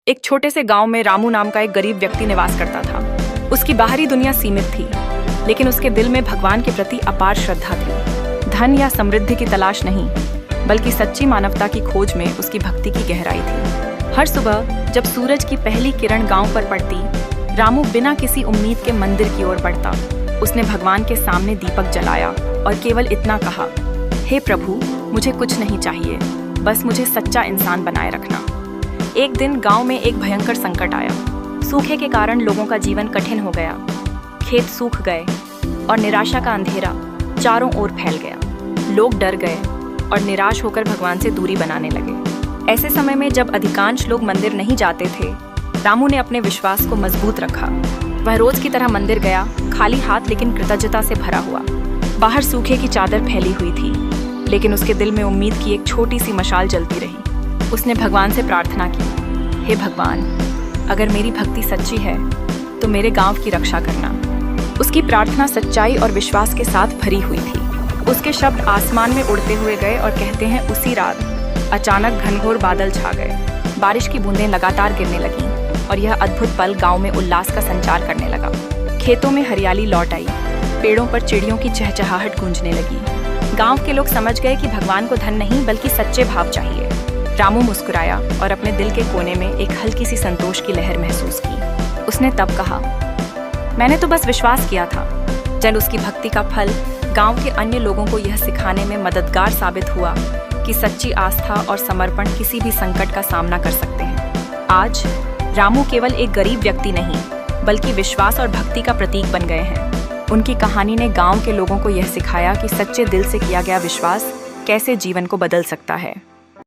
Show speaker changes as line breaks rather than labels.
एक छोटे से गांव में रामू नाम का एक गरीब व्यक्ति निवास करता था। उसकी बाहरी दुनिया सीमित थी, लेकिन उसके दिल में भगवान के प्रति अपार श्रद्धा थी। धन या समृद्धि की तलाश नहीं, बल्कि सच्ची मानवता की खोज में उसकी भक्ति की गहराई थी। हर सुबह जब सूरज की पहली किरण गांव पर पड़ती, रामू बिना किसी उम्मीद के मंदिर की ओर बढ़ता। उसने भगवान के सामने दीपक जलाया और केवल इतना कहा, हे प्रभु, मुझे कुछ नहीं चाहिए, बस मुझे सच्चा इंसान बनाए रखना। एक दिन गांव में एक भयंकर संकट आया। सूखे के कारण लोगों का जीवन कठिन हो गया। खेत सूख गए और निराशा का अंधेरा चारों ओर फैल गया। लोग डर गए और निराश होकर भगवान से दूरी बनाने लगे। ऐसे समय में जब अधिकांश लोग मंदिर नहीं जाते थे, रामू ने अपने विश्वास को मजबूत रखा। वह रोज की तरह मंदिर गया, खाली हाथ लेकिन कृतज्ञता से भरा हुआ। बाहर सूखे की चादर फैली हुई थी, लेकिन उसके दिल में उम्मीद की एक छोटी सी मशाल जलती रही। उसने भगवान से प्रार्थना की, हे भगवान, अगर मेरी भक्ति सच्ची है तो मेरे गांव की रक्षा करना। उसकी प्रार्थना सच्चाई और विश्वास के साथ भरी हुई थी। उसके शब्द आसमान में उड़ते हुए गए और कहते हैं, उसी रात अचानक घनघोर बादल छा गए। बारिश की बूंदें लगातार गिरने लगीं और यह अद्भुत पल गांव में उल्लास का संचार करने लगा। खेतों में हरियाली लौट आई, पेड़ों पर चिड़ियों की चहचहाहट गूंजने लगी। गांव के लोग समझ गए कि भगवान को धन नहीं बल्कि सच्चे भाव चाहिए। रामू मुस्कुराया और अपने दिल के कोने में एक हल्की सी संतोष की लहर महसूस की। उसने तब कहा, मैंने तो बस विश्वास किया था। जब उसकी भक्ति का फल गांव के अन्य लोगों को यह सिखाने में मददगार साबित हुआ कि सच्ची आस्था और समर्पण किसी भी संकट का सामना कर सकते हैं। आज रामू केवल एक गरीब व्यक्ति नहीं, बल्कि विश्वास और भक्ति का प्रतीक बन गए हैं। उनकी कहानी ने गांव के लोगों को यह सिखाया कि सच्चे दिल से किया गया विश्वास कैसे जीवन को बदल सकता है।